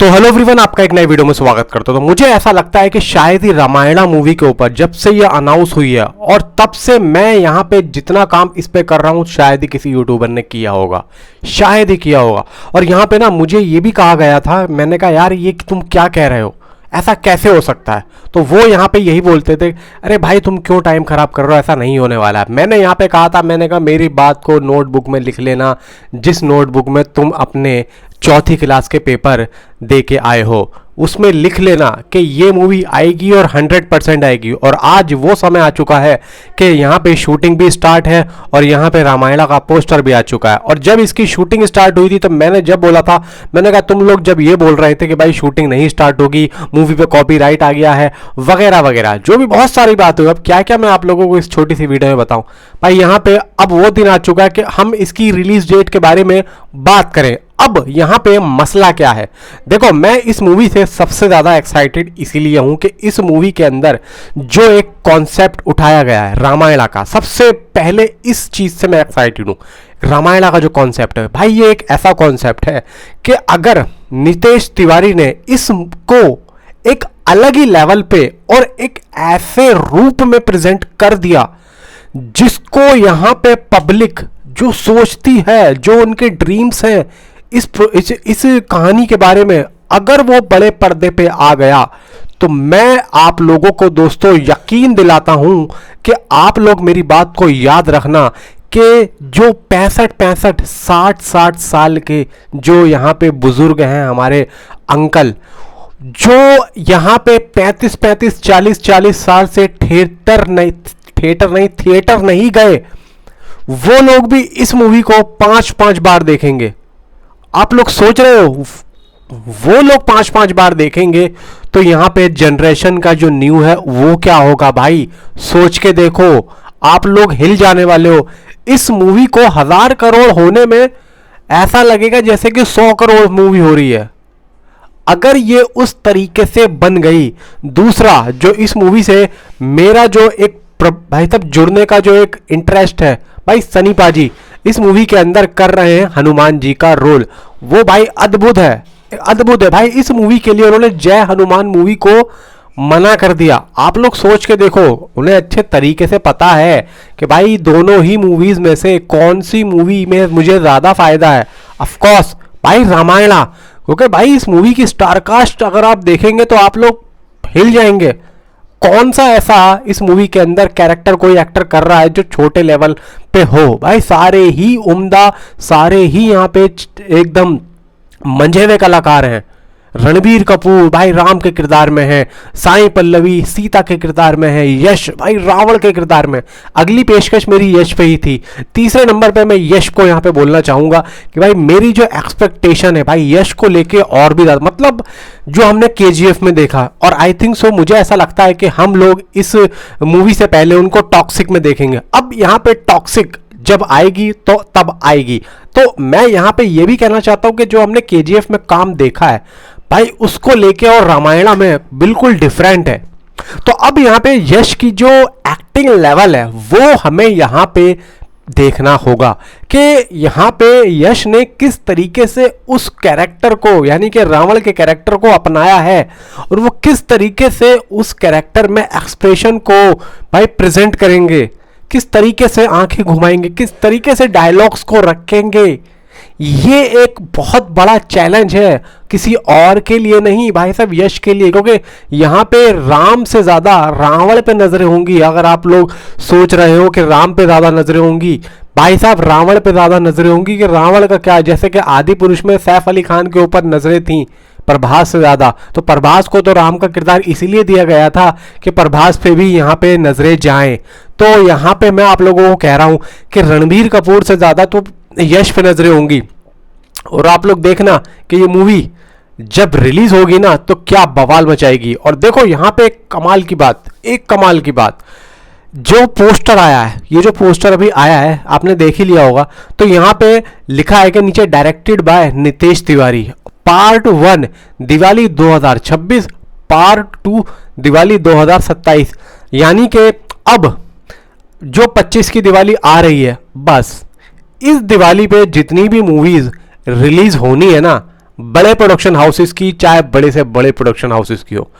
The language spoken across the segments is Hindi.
तो हेलो एवरीवन, आपका एक नए वीडियो में स्वागत करता हूं। तो मुझे ऐसा लगता है कि शायद ही रामायणा मूवी के ऊपर जब से ये अनाउंस हुई है और तब से मैं यहाँ पे जितना काम इस पे कर रहा हूँ शायद ही किसी यूट्यूबर ने किया होगा, शायद ही किया होगा। और यहाँ पे ना मुझे ये भी कहा गया था, मैंने कहा यार ये तुम क्या कह रहे हो, ऐसा कैसे हो सकता है। तो वो यहाँ पे यही बोलते थे, अरे भाई तुम क्यों टाइम खराब कर रहे हो, ऐसा नहीं होने वाला है। मैंने यहाँ पे कहा था, मैंने कहा मेरी बात को नोटबुक में लिख लेना, जिस नोटबुक में तुम अपने चौथी क्लास के पेपर दे के आए हो उसमें लिख लेना कि ये मूवी आएगी और 100% आएगी। और आज वो समय आ चुका है कि यहाँ पे शूटिंग भी स्टार्ट है और यहाँ पे रामायणा का पोस्टर भी आ चुका है। और जब इसकी शूटिंग स्टार्ट हुई थी तो मैंने जब बोला था, मैंने कहा तुम लोग जब ये बोल रहे थे कि भाई शूटिंग नहीं स्टार्ट होगी, मूवी पे कॉपीराइट आ गया है वगैरह वगैरह, जो भी बहुत सारी बात हुई। अब क्या क्या मैं आप लोगों को इस छोटी सी वीडियो में बताऊं भाई। यहाँ पे अब वो दिन आ चुका है कि हम इसकी रिलीज डेट के बारे में बात करें। अब यहां पे मसला क्या है, देखो मैं इस मूवी से सबसे ज्यादा एक्साइटेड इसीलिए हूं कि इस मूवी के अंदर जो एक कॉन्सेप्ट उठाया गया है रामायणा का, सबसे पहले इस चीज से मैं एक्साइटेड हूं। रामायणा का जो कॉन्सेप्ट है भाई, ये एक ऐसा कॉन्सेप्ट है कि अगर नितेश तिवारी ने इसको एक अलग ही लेवल पे और एक ऐसे रूप में प्रेजेंट कर दिया जिसको यहां पे पब्लिक जो सोचती है, जो उनके ड्रीम्स हैं इस कहानी के बारे में, अगर वो बड़े पर्दे पे आ गया तो मैं आप लोगों को दोस्तों यकीन दिलाता हूं कि आप लोग मेरी बात को याद रखना कि जो 65 60 साल के जो यहाँ पे बुजुर्ग हैं, हमारे अंकल जो यहाँ पे 35 40 साल से थिएटर नहीं गए, वो लोग भी इस मूवी को 5 बार देखेंगे। आप लोग सोच रहे हो वो लोग 5 बार देखेंगे तो यहां पे जनरेशन का जो न्यू है वो क्या होगा भाई, सोच के देखो। आप लोग हिल जाने वाले हो। इस मूवी को 1000 करोड़ होने में ऐसा लगेगा जैसे कि 100 करोड़ मूवी हो रही है, अगर ये उस तरीके से बन गई। दूसरा, जो इस मूवी से मेरा जो एक भाई साहब जुड़ने का जो एक इंटरेस्ट है भाई, सनी पाजी इस मूवी के अंदर कर रहे हैं हनुमान जी का रोल, वो भाई अद्भुत है, अद्भुत है भाई। इस मूवी के लिए उन्होंने जय हनुमान मूवी को मना कर दिया। आप लोग सोच के देखो, उन्हें अच्छे तरीके से पता है कि भाई दोनों ही मूवीज में से कौन सी मूवी में मुझे ज्यादा फायदा है। ऑफ कोर्स भाई रामायणा, क्योंकि भाई इस मूवी की स्टारकास्ट अगर आप देखेंगे तो आप लोग हिल जाएंगे। कौन सा ऐसा इस मूवी के अंदर कैरेक्टर कोई एक्टर कर रहा है जो छोटे लेवल पे हो भाई, सारे ही उम्दा, सारे ही यहाँ पे एकदम मंझे हुए कलाकार हैं। रणबीर कपूर भाई राम के किरदार में है, साई पल्लवी सीता के किरदार में है, यश भाई रावण के किरदार में। अगली पेशकश मेरी यश पे ही थी। तीसरे नंबर पे मैं यश को यहाँ पे बोलना चाहूंगा कि भाई मेरी जो एक्सपेक्टेशन है भाई यश को लेके और भी ज्यादा, मतलब जो हमने केजीएफ में देखा, और आई थिंक सो मुझे ऐसा लगता है कि हम लोग इस मूवी से पहले उनको टॉक्सिक में देखेंगे। अब यहाँ पे टॉक्सिक जब आएगी तो तब आएगी। तो मैं यहां पे ये भी कहना चाहता हूं कि जो हमने केजीएफ में काम देखा है भाई उसको लेके और रामायणा में बिल्कुल डिफरेंट है। तो अब यहां पे यश की जो एक्टिंग लेवल है वो हमें यहां पे देखना होगा कि यहां पे यश ने किस तरीके से उस कैरेक्टर को, यानी कि रावण के कैरेक्टर को अपनाया है, और वो किस तरीके से उस कैरेक्टर में एक्सप्रेशन को भाई प्रेजेंट करेंगे, किस तरीके से आंखें घुमाएंगे, किस तरीके से डायलॉग्स को रखेंगे। ये एक बहुत बड़ा चैलेंज है, किसी और के लिए नहीं भाई साहब, यश के लिए। क्योंकि यहाँ पे राम से ज्यादा रावण पे नजरें होंगी। अगर आप लोग सोच रहे हो कि राम पे ज्यादा नजरें होंगी, भाई साहब रावण पे ज्यादा नजरें होंगी। कि रावण का क्या, जैसे कि आदि पुरुष में सैफ अली खान के ऊपर नजरें थी प्रभास से ज्यादा, तो प्रभास को तो राम का किरदार इसीलिए दिया गया था कि प्रभास पे भी यहाँ पे नजरें जाएं। तो यहाँ पे मैं आप लोगों को कह रहा हूं कि रणबीर कपूर से ज्यादा तो यश पे नजरें होंगी। और आप लोग देखना कि ये मूवी जब रिलीज होगी ना तो क्या बवाल मचाएगी। और देखो यहाँ पे एक कमाल की बात, जो पोस्टर आया है, ये जो पोस्टर अभी आया है आपने देख ही लिया होगा, तो यहाँ पे लिखा है कि नीचे directed by Nitesh Tiwari, part 1 Diwali 2026, part 2 Diwali 2027। यानी कि अब जो 25 की दिवाली आ रही है, बस इस दिवाली पे जितनी भी मूवीज रिलीज होनी है ना बड़े प्रोडक्शन हाउसेस की, चाहे बड़े से बड़े प्रोडक्शन हाउसेस की हो,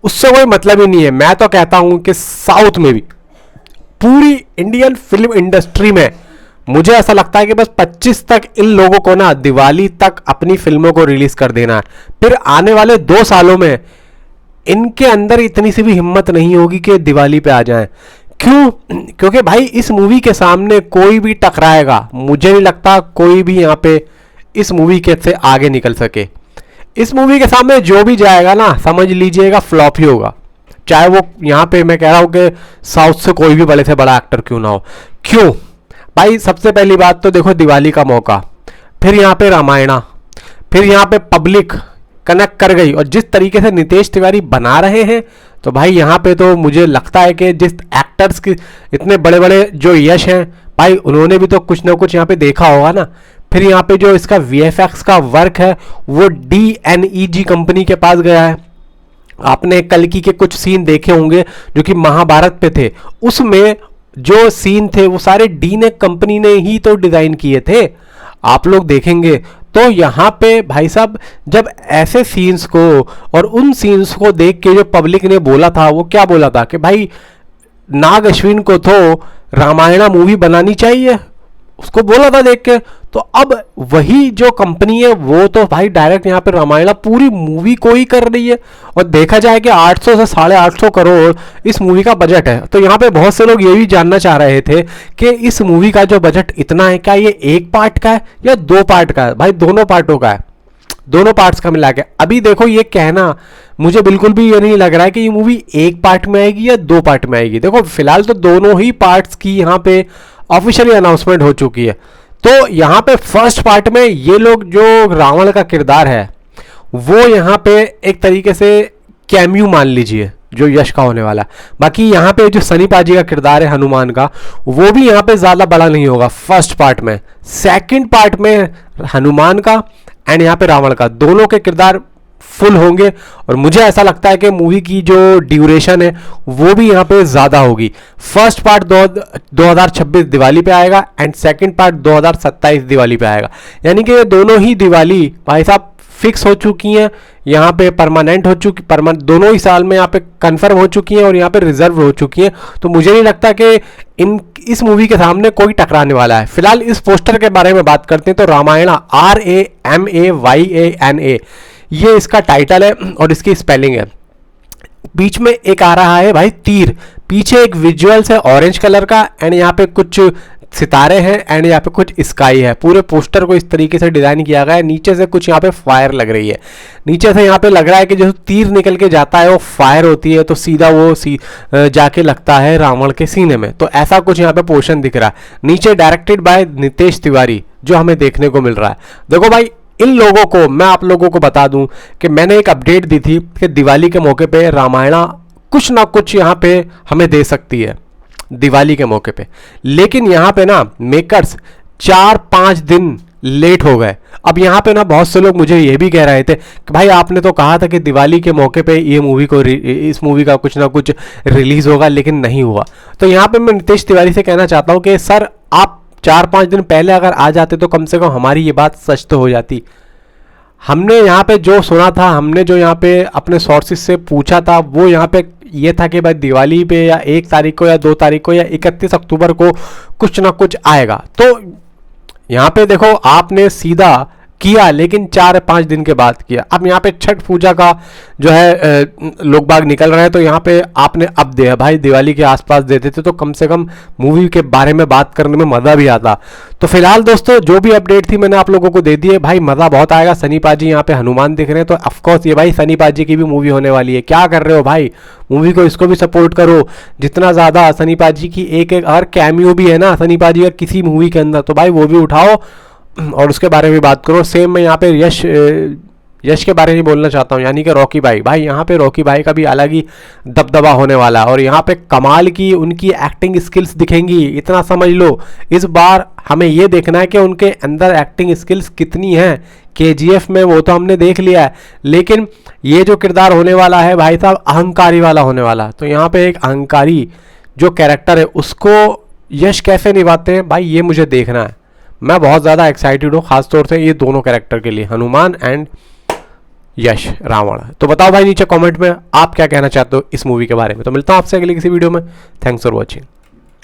उससे कोई मतलब ही नहीं है। मैं तो कहता हूं कि साउथ में भी, पूरी इंडियन फिल्म इंडस्ट्री में मुझे ऐसा लगता है कि बस 25 तक इन लोगों को ना दिवाली तक अपनी फिल्मों को रिलीज कर देना है। फिर आने वाले 2 सालों में इनके अंदर इतनी सी भी हिम्मत नहीं होगी कि दिवाली पे आ जाएं। क्यों? क्योंकि भाई इस मूवी के सामने कोई भी टकराएगा, मुझे नहीं लगता कोई भी यहां पे इस मूवी के से आगे निकल सके। इस मूवी के सामने जो भी जाएगा ना, समझ लीजिएगा फ्लॉप ही होगा, चाहे वो यहां पे मैं कह रहा हूं कि साउथ से कोई भी बड़े से बड़ा एक्टर क्यों ना हो। क्यों भाई? सबसे पहली बात तो देखो, दिवाली का मौका, फिर यहां पे रामायणा, फिर यहां पे पब्लिक कनेक्ट कर गई, और जिस तरीके से नितेश तिवारी बना रहे हैं, तो भाई यहां पे तो मुझे लगता है कि जिस एक्टर्स की इतने बड़े बड़े जो यश हैं भाई, उन्होंने भी तो कुछ ना कुछ यहां पे देखा होगा ना। फिर यहां पे जो इसका VFX का वर्क है वो DNEG कंपनी के पास गया है। आपने कल्कि के कुछ सीन देखे होंगे जो कि महाभारत पे थे, उसमें जो सीन थे वो सारे डीने कंपनी ने ही तो डिजाइन किए थे, आप लोग देखेंगे। तो यहां पे भाई साहब जब ऐसे सीन्स को और उन सीन्स को देख के जो पब्लिक ने बोला था, वो क्या बोला था कि भाई नाग अश्विन को तो रामायणा मूवी बनानी चाहिए, उसको बोला था देख के। तो अब वही जो कंपनी है वो तो भाई डायरेक्ट यहाँ पे रामायणा पूरी मूवी को ही कर रही है, और देखा जाए कि 800 से 850 करोड़ इस मूवी का बजट है। तो यहाँ पे बहुत से लोग ये भी जानना चाह रहे थे कि इस मूवी का जो बजट इतना है, क्या ये एक पार्ट का है या 2 पार्ट का है? भाई दोनों पार्टों का है, दोनों पार्ट्स का मिला के। अभी देखो ये कहना मुझे बिल्कुल भी ये नहीं लग रहा है कि ये मूवी एक पार्ट में आएगी या 2 पार्ट में आएगी। देखो फिलहाल तो दोनों ही पार्ट्स की यहाँ पे ऑफिशियली अनाउंसमेंट हो चुकी है। तो यहां पे फर्स्ट पार्ट में ये लोग जो रावण का किरदार है वो यहां पे एक तरीके से कैमियो मान लीजिए जो यश का होने वाला है। बाकी यहां पे जो सनी पाजी का किरदार है हनुमान का, वो भी यहां पे ज्यादा बड़ा नहीं होगा फर्स्ट पार्ट में। सेकंड पार्ट में हनुमान का एंड यहां पे रावण का, दोनों के किरदार फुल होंगे, और मुझे ऐसा लगता है कि मूवी की जो ड्यूरेशन है वो भी यहाँ पे ज्यादा होगी। फर्स्ट पार्ट 2026 दिवाली पे आएगा एंड सेकंड पार्ट 2027 दिवाली पे आएगा, यानी कि ये दोनों ही दिवाली भाई साहब फिक्स हो चुकी हैं, यहाँ पे परमानेंट हो चुकी, दोनों ही साल में यहाँ पे कंफर्म हो चुकी हैं और यहाँ पे रिजर्व हो चुकी हैं। तो मुझे नहीं लगता कि इस मूवी के सामने कोई टकराने वाला है। फिलहाल इस पोस्टर के बारे में बात करते हैं तो रामायणा RAMAYANA ये इसका टाइटल है और इसकी स्पेलिंग है। बीच में एक आ रहा है भाई तीर, पीछे एक विजुअल्स है ऑरेंज कलर का एंड यहाँ पे कुछ सितारे हैं एंड यहाँ पे कुछ स्काई है। पूरे पोस्टर को इस तरीके से डिजाइन किया गया है। नीचे से कुछ यहाँ पे फायर लग रही है, नीचे से यहाँ पे लग रहा है कि जो तीर निकल के जाता है वो फायर होती है, तो सीधा वो जाके लगता है रावण के सीने में। तो ऐसा कुछ यहाँ पे पोर्शन दिख रहा है। नीचे डायरेक्टेड बाय नितेश तिवारी जो हमें देखने को मिल रहा है। देखो भाई इन लोगों को मैं आप लोगों को बता दूं कि मैंने एक अपडेट दी थी कि दिवाली के मौके पे रामायणा कुछ ना कुछ यहाँ पे हमें दे सकती है दिवाली के मौके पे, लेकिन यहाँ पे ना मेकर्स 4-5 दिन लेट हो गए। अब यहाँ पे ना बहुत से लोग मुझे ये भी कह रहे थे कि भाई आपने तो कहा था कि दिवाली के मौके पे ये मूवी को इस मूवी का कुछ ना कुछ रिलीज होगा, लेकिन नहीं हुआ। तो यहाँ पे मैं नितेश तिवारी से कहना चाहता हूँ कि सर आप 4-5 दिन पहले अगर आ जाते तो कम से कम हमारी ये बात सच तो हो जाती। हमने यहाँ पे जो सुना था, हमने जो यहाँ पे अपने सोर्सेज से पूछा था, वो यहाँ पे ये था कि भाई दिवाली पे या 1 तारीख को या 2 तारीख को या 31 अक्टूबर को कुछ ना कुछ आएगा। तो यहाँ पे देखो आपने सीधा किया, लेकिन 4-5 दिन के बाद किया। अब यहाँ पे छठ पूजा का जो है लोग बाग निकल रहे हैं, तो यहाँ पे आपने अब दिया भाई दिवाली के आसपास दे देते तो कम से कम मूवी के बारे में बात करने में मज़ा भी आता। तो फिलहाल दोस्तों जो भी अपडेट थी मैंने आप लोगों को दे दी है। भाई मज़ा बहुत आएगा। सनी पाजी यहाँ पे हनुमान दिख रहे हैं, तो ऑफकोर्स ये भाई सनी पाजी की भी मूवी होने वाली है। क्या कर रहे हो भाई, मूवी को इसको भी सपोर्ट करो जितना ज़्यादा। सनी पाजी की एक अगर कैमियो भी है ना सनी पाजी का किसी मूवी के अंदर, तो भाई वो भी उठाओ और उसके बारे में बात करो। सेम मैं यहाँ पे यश के बारे में बोलना चाहता हूँ, यानी कि रॉकी भाई। भाई यहाँ पे रॉकी भाई का भी अलग ही दबदबा होने वाला है और यहाँ पे कमाल की उनकी एक्टिंग स्किल्स दिखेंगी। इतना समझ लो इस बार हमें ये देखना है कि उनके अंदर एक्टिंग स्किल्स कितनी हैं। KGF में वो तो हमने देख लिया है, लेकिन ये जो किरदार होने वाला है भाई साहब अहंकारी वाला होने वाला। तो यहाँ पे एक अहंकारी जो कैरेक्टर है उसको यश कैसे निभाते हैं भाई, ये मुझे देखना है। मैं बहुत ज़्यादा एक्साइटेड हूँ, खासतौर से ये दोनों कैरेक्टर के लिए, हनुमान एंड यश रावण। तो बताओ भाई नीचे कमेंट में आप क्या कहना चाहते हो इस मूवी के बारे में। तो मिलता हूँ आपसे अगली किसी वीडियो में। Thanks for watching.